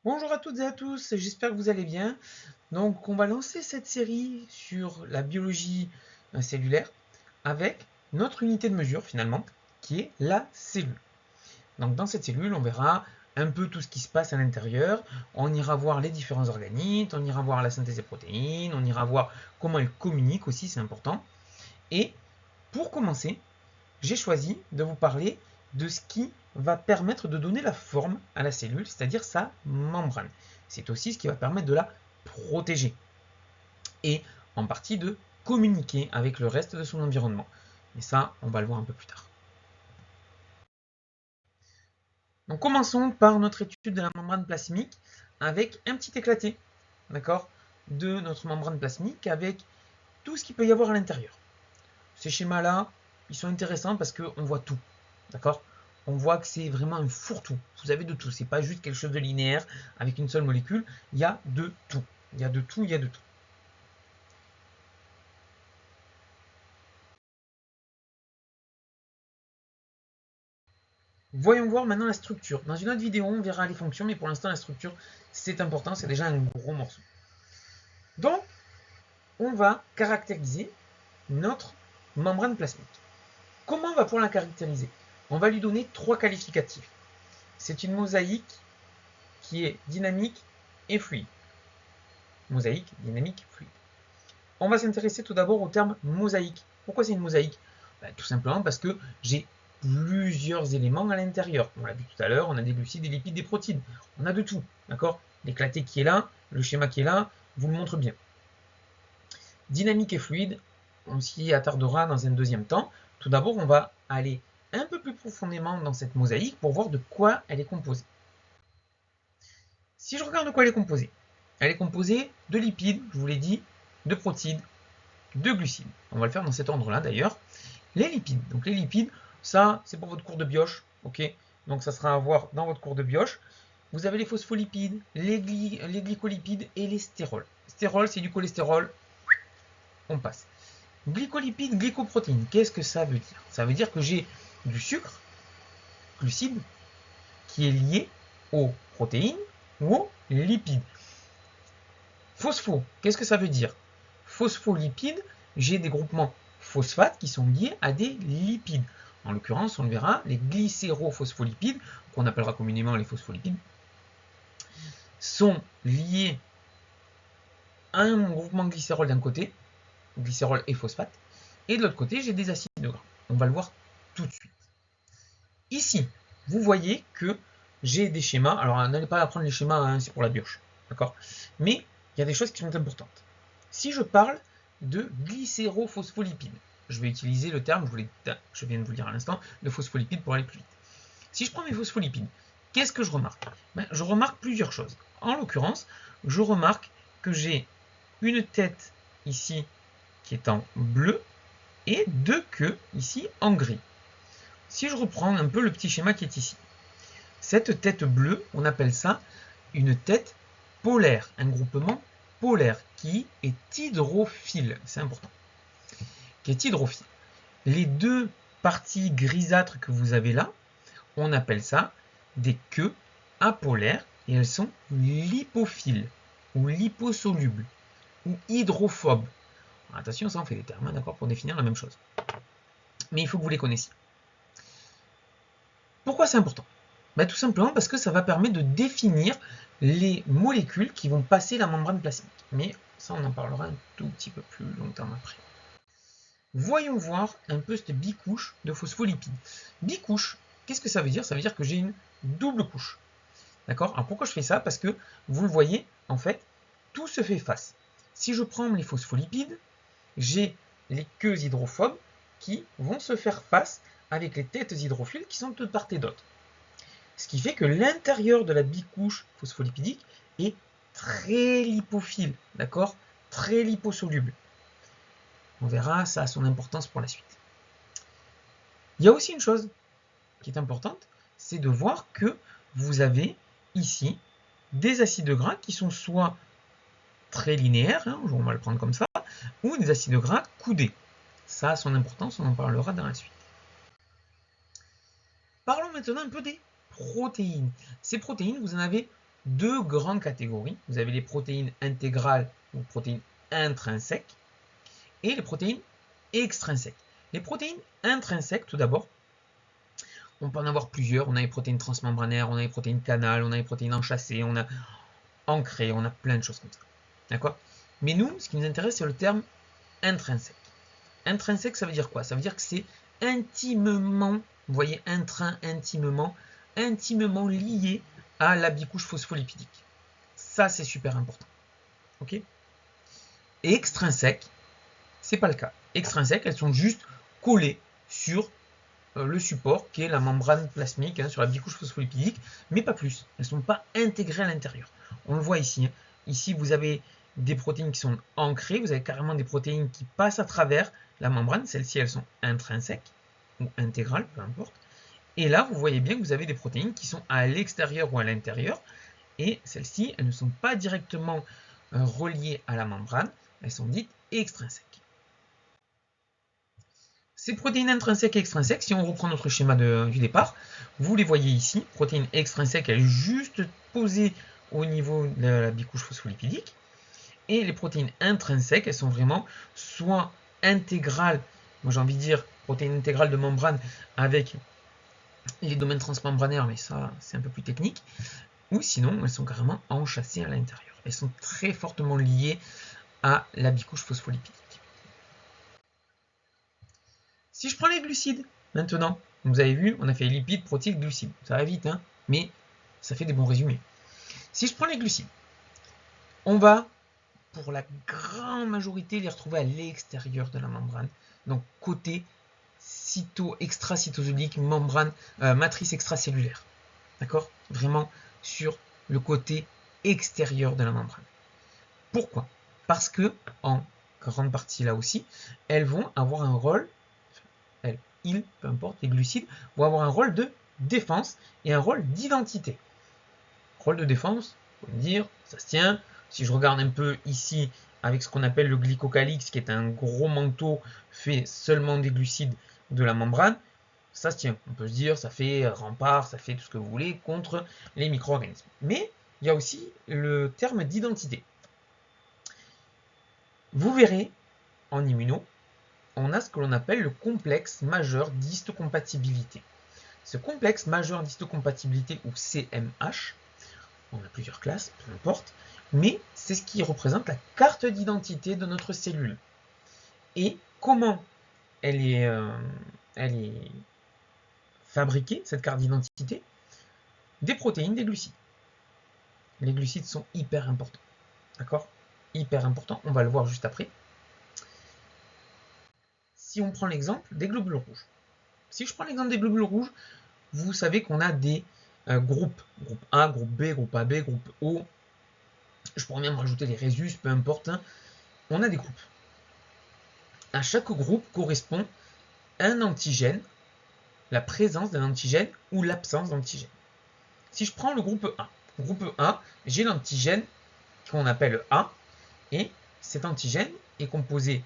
Bonjour à toutes et à tous, j'espère que vous allez bien. Donc on va lancer cette série sur la biologie cellulaire avec notre unité de mesure finalement, qui est la cellule. Donc dans cette cellule, on verra un peu tout ce qui se passe à l'intérieur, on ira voir les différents organites, on ira voir la synthèse des protéines, on ira voir comment elles communiquent aussi, c'est important. Et pour commencer, j'ai choisi de vous parler de ce qui va permettre de donner la forme à la cellule, c'est-à-dire sa membrane. C'est aussi ce qui va permettre de la protéger et en partie de communiquer avec le reste de son environnement. Et ça, on va le voir un peu plus tard. Donc commençons par notre étude de la membrane plasmique avec un petit éclaté, d'accord, de notre membrane plasmique avec tout ce qu'il peut y avoir à l'intérieur. Ces schémas-là, ils sont intéressants parce qu'on voit tout. D'accord? On voit que c'est vraiment un fourre-tout. Vous avez de tout. C'est pas juste quelque chose de linéaire avec une seule molécule. Il y a de tout. Il y a de tout, il y a de tout. Voyons voir maintenant la structure. Dans une autre vidéo, on verra les fonctions, mais pour l'instant, la structure, c'est important. C'est déjà un gros morceau. Donc, on va caractériser notre membrane plasmique. Comment on va pouvoir la caractériser? On va lui donner trois qualificatifs. C'est une mosaïque qui est dynamique et fluide. Mosaïque, dynamique, fluide. On va s'intéresser tout d'abord au terme mosaïque. Pourquoi c'est une mosaïque? Tout simplement parce que j'ai plusieurs éléments à l'intérieur. On l'a vu tout à l'heure, on a des glucides, des lipides, des protéines. On a de tout, d'accord? L'éclaté qui est là, le schéma qui est là, vous le montre bien. Dynamique et fluide, on s'y attardera dans un deuxième temps. Tout d'abord, on va aller un peu plus profondément dans cette mosaïque pour voir de quoi elle est composée. Si je regarde de quoi elle est composée de lipides, je vous l'ai dit, de protéines, de glucides. On va le faire dans cet ordre-là d'ailleurs. Les lipides. Donc les lipides, ça c'est pour votre cours de bioche, ok? Donc ça sera à voir dans votre cours de bioche. Vous avez les phospholipides, les glycolipides et les stérols. Stérol, c'est du cholestérol, on passe. Glycolipides, glycoprotéines, qu'est-ce que ça veut dire? Ça veut dire que j'ai du sucre, glucide, qui est lié aux protéines ou aux lipides. Phospho, qu'est-ce que ça veut dire? Phospholipides, j'ai des groupements phosphates qui sont liés à des lipides. En l'occurrence, on le verra, les glycérophospholipides, qu'on appellera communément les phospholipides, sont liés à un groupement glycérol d'un côté, glycérol et phosphate, et de l'autre côté, j'ai des acides gras. On va le voir tout de suite. Ici, vous voyez que j'ai des schémas. Alors, n'allez pas apprendre les schémas, hein, c'est pour la bioche. D'accord? Mais il y a des choses qui sont importantes. Si je parle de glycérophospholipides, je vais utiliser le terme, je viens de vous le dire à l'instant, de phospholipides pour aller plus vite. Si je prends mes phospholipides, qu'est-ce que je remarque? Je remarque plusieurs choses. En l'occurrence, je remarque que j'ai une tête ici qui est en bleu et deux queues ici en gris. Si je reprends un peu le petit schéma qui est ici, cette tête bleue, on appelle ça une tête polaire, un groupement polaire qui est hydrophile, c'est important, qui est hydrophile. Les deux parties grisâtres que vous avez là, on appelle ça des queues apolaires et elles sont lipophiles ou liposolubles ou hydrophobes. Attention, ça on fait des termes, d'accord, pour définir la même chose. Mais il faut que vous les connaissiez. Pourquoi c'est important? Tout simplement parce que ça va permettre de définir les molécules qui vont passer la membrane plasmique. Mais ça, on en parlera un tout petit peu plus longtemps après. Voyons voir un peu cette bicouche de phospholipides. Bicouche, qu'est-ce que ça veut dire? Ça veut dire que j'ai une double couche. D'accord? Alors pourquoi je fais ça? Parce que vous le voyez, en fait, tout se fait face. Si je prends les phospholipides, j'ai les queues hydrophobes qui vont se faire face avec les têtes hydrophiles qui sont de part et d'autre. Ce qui fait que l'intérieur de la bicouche phospholipidique est très lipophile, d'accord? Très liposoluble. On verra, ça a son importance pour la suite. Il y a aussi une chose qui est importante, c'est de voir que vous avez ici des acides gras qui sont soit très linéaires, hein, on va le prendre comme ça, ou des acides gras coudés. Ça a son importance, on en parlera dans la suite. Parlons maintenant un peu des protéines. Ces protéines, vous en avez deux grandes catégories. Vous avez les protéines intégrales ou protéines intrinsèques et les protéines extrinsèques. Les protéines intrinsèques, tout d'abord, on peut en avoir plusieurs. On a les protéines transmembranaires, on a les protéines canales, on a les protéines enchâssées, on a ancrées, on a plein de choses comme ça. D'accord? Mais nous, ce qui nous intéresse, c'est le terme intrinsèque. Intrinsèque, ça veut dire quoi? Ça veut dire que c'est intimement, vous voyez, intimement lié à la bicouche phospholipidique. Ça, c'est super important. Ok? Et extrinsèque, c'est pas le cas. Extrinsèques, elles sont juste collées sur le support qui est la membrane plasmique, hein, sur la bicouche phospholipidique, mais pas plus. Elles ne sont pas intégrées à l'intérieur. On le voit ici. Hein. Ici, vous avez des protéines qui sont ancrées, vous avez carrément des protéines qui passent à travers la membrane. Celles-ci, elles sont intrinsèques ou intégrales, peu importe. Et là, vous voyez bien que vous avez des protéines qui sont à l'extérieur ou à l'intérieur. Et celles-ci, elles ne sont pas directement reliées à la membrane. Elles sont dites extrinsèques. Ces protéines intrinsèques et extrinsèques, si on reprend notre schéma du départ, vous les voyez ici. Protéine extrinsèque, elle est juste posée au niveau de la bicouche phospholipidique. Et les protéines intrinsèques, elles sont vraiment soit intégrales, moi j'ai envie de dire protéines intégrales de membrane avec les domaines transmembranaires, mais ça c'est un peu plus technique, ou sinon elles sont carrément enchâssées à l'intérieur. Elles sont très fortement liées à la bicouche phospholipidique. Si je prends les glucides, maintenant, vous avez vu, on a fait lipides, protéines, glucides. Ça va vite, hein, mais ça fait des bons résumés. Si je prends les glucides, on va, pour la grande majorité, les retrouver à l'extérieur de la membrane. Donc, côté extracytosolique, membrane, matrice extracellulaire. D'accord? Vraiment sur le côté extérieur de la membrane. Pourquoi? Parce que, en grande partie là aussi, elles vont avoir un rôle, peu importe, les glucides, vont avoir un rôle de défense et un rôle d'identité. Rôle de défense, on peut me dire, ça se tient. Si je regarde un peu ici, avec ce qu'on appelle le glycocalyx, qui est un gros manteau fait seulement des glucides de la membrane, ça se tient. On peut se dire, ça fait rempart, ça fait tout ce que vous voulez contre les micro-organismes. Mais il y a aussi le terme d'identité. Vous verrez, en immuno, on a ce que l'on appelle le complexe majeur d'histocompatibilité. Ce complexe majeur d'histocompatibilité, ou CMH, on a plusieurs classes, peu importe, mais c'est ce qui représente la carte d'identité de notre cellule. Et comment elle est fabriquée, cette carte d'identité? Des protéines, des glucides. Les glucides sont hyper importants. D'accord? Hyper importants, on va le voir juste après. Si on prend l'exemple des globules rouges. Si je prends l'exemple des globules rouges, vous savez qu'on a des groupes. Groupe A, groupe B, groupe AB, groupe O. Je pourrais même rajouter les résus, peu importe. Hein. On a des groupes. À chaque groupe correspond un antigène, la présence d'un antigène ou l'absence d'antigène. Si je prends le groupe A, j'ai l'antigène qu'on appelle A, et cet antigène est composé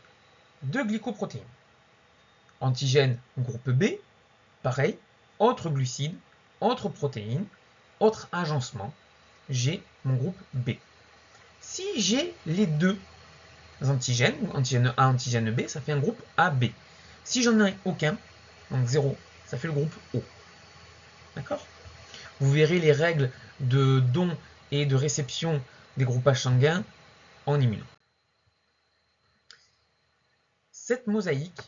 de glycoprotéines. Antigène groupe B, pareil, autre glucide, autre protéine, autre agencement, j'ai mon groupe B. Si j'ai les deux antigènes, antigène A, antigène B, ça fait un groupe AB. Si j'en ai aucun, donc 0, ça fait le groupe O. D'accord? Vous verrez les règles de don et de réception des groupages sanguins en immuno. Cette mosaïque,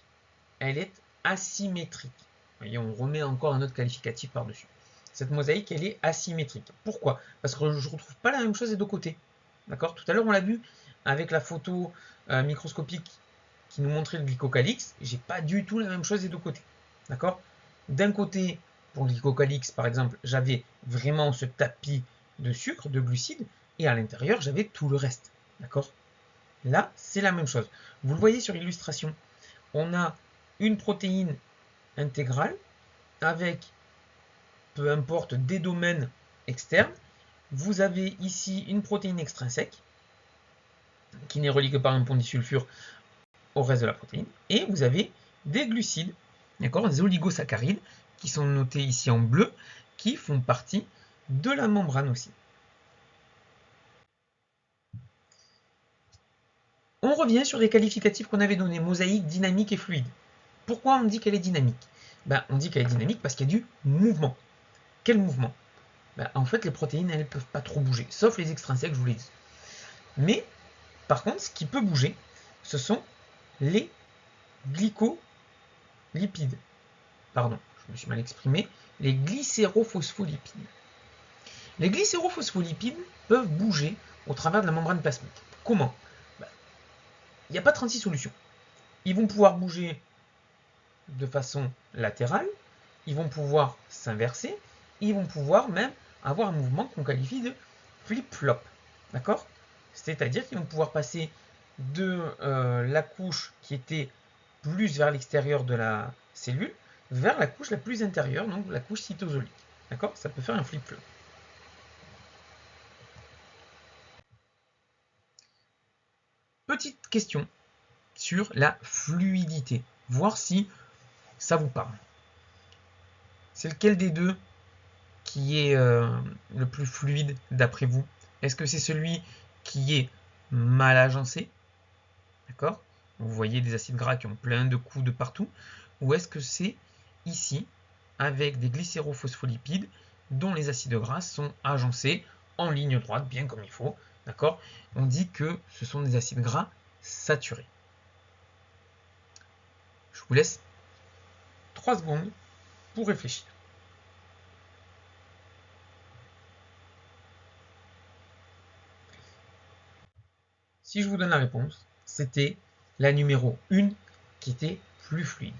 elle est asymétrique. Voyez, on remet encore un autre qualificatif par-dessus. Cette mosaïque, elle est asymétrique. Pourquoi? Parce que je ne retrouve pas la même chose des deux côtés. D'accord? Tout à l'heure, on l'a vu avec la photo microscopique qui nous montrait le glycocalyx. J'ai pas du tout la même chose des deux côtés. D'accord? D'un côté, pour le glycocalyx, par exemple, j'avais vraiment ce tapis de sucre, de glucides, et à l'intérieur, j'avais tout le reste. D'accord? Là, c'est la même chose. Vous le voyez sur l'illustration. On a une protéine intégrale avec, peu importe, des domaines externes. Vous avez ici une protéine extrinsèque qui n'est reliée que par un pont disulfure au reste de la protéine. Et vous avez des glucides, d'accord, des oligosaccharides qui sont notés ici en bleu, qui font partie de la membrane aussi. revient sur les qualificatifs qu'on avait donnés, mosaïque, dynamique et fluide. Pourquoi on dit qu'elle est dynamique? On dit qu'elle est dynamique parce qu'il y a du mouvement. Quel mouvement? En fait, les protéines, elles ne peuvent pas trop bouger, sauf les extrinsèques, je vous l'ai dit. Mais, par contre, ce qui peut bouger, ce sont les glycolipides. Pardon, je me suis mal exprimé. Les glycérophospholipides. Les glycérophospholipides peuvent bouger au travers de la membrane plasmique. Comment? Il n'y a pas 36 solutions. Ils vont pouvoir bouger de façon latérale, ils vont pouvoir s'inverser, ils vont pouvoir même avoir un mouvement qu'on qualifie de flip-flop. D'accord? C'est-à-dire qu'ils vont pouvoir passer de la couche qui était plus vers l'extérieur de la cellule vers la couche la plus intérieure, donc la couche cytosolique. D'accord? Ça peut faire un flip-flop. Petite question sur la fluidité, voir si ça vous parle. C'est lequel des deux qui est le plus fluide d'après vous? Est-ce que c'est celui qui est mal agencé? D'accord? Vous voyez des acides gras qui ont plein de coups de partout. Ou est-ce que c'est ici, avec des glycérophospholipides, dont les acides gras sont agencés en ligne droite, bien comme il faut? D'accord? On dit que ce sont des acides gras saturés. Je vous laisse 3 secondes pour réfléchir. Si je vous donne la réponse, c'était la numéro 1 qui était plus fluide.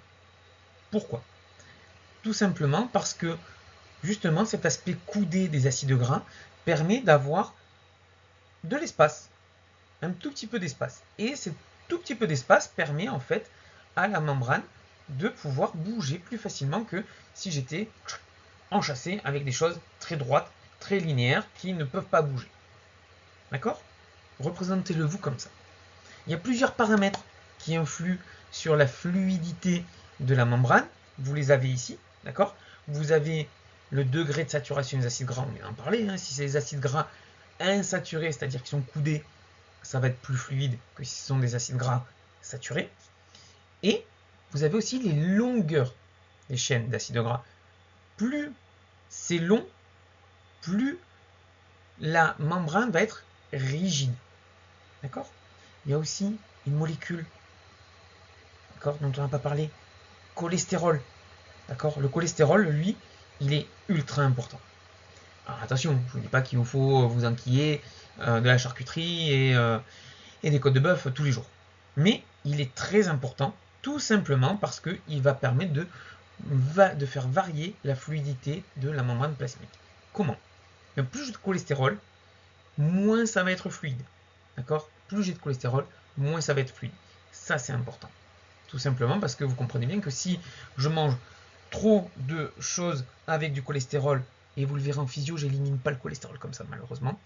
Pourquoi? Tout simplement parce que justement cet aspect coudé des acides gras permet d'avoir de l'espace, un tout petit peu d'espace. Et ce tout petit peu d'espace permet en fait à la membrane de pouvoir bouger plus facilement que si j'étais enchâssé avec des choses très droites, très linéaires, qui ne peuvent pas bouger. D'accord? Représentez-le vous comme ça. Il y a plusieurs paramètres qui influent sur la fluidité de la membrane. Vous les avez ici, d'accord? Vous avez le degré de saturation des acides gras, on vient d'en parler. Si c'est des acides gras insaturés, c'est-à-dire qu'ils sont coudés, ça va être plus fluide que si ce sont des acides gras saturés. Et vous avez aussi les longueurs des chaînes d'acides gras. Plus c'est long, plus la membrane va être rigide. D'accord? Il y a aussi une molécule, d'accord, dont on n'a pas parlé, cholestérol. D'accord? Le cholestérol, lui, il est ultra important. Alors attention, je ne vous dis pas qu'il vous faut vous enquiller de la charcuterie et des côtes de bœuf tous les jours. Mais il est très important, tout simplement parce qu'il va permettre de faire varier la fluidité de la membrane plasmique. Comment? Plus j'ai de cholestérol, moins ça va être fluide. D'accord? Plus j'ai de cholestérol, moins ça va être fluide. Ça, c'est important. Tout simplement parce que vous comprenez bien que si je mange trop de choses avec du cholestérol, et vous le verrez en physio, j'élimine pas le cholestérol comme ça malheureusement.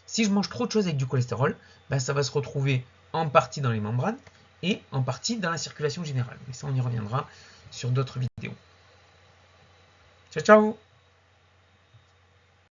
Si je mange trop de choses avec du cholestérol, ça va se retrouver en partie dans les membranes et en partie dans la circulation générale. Mais ça, on y reviendra sur d'autres vidéos. Ciao, ciao!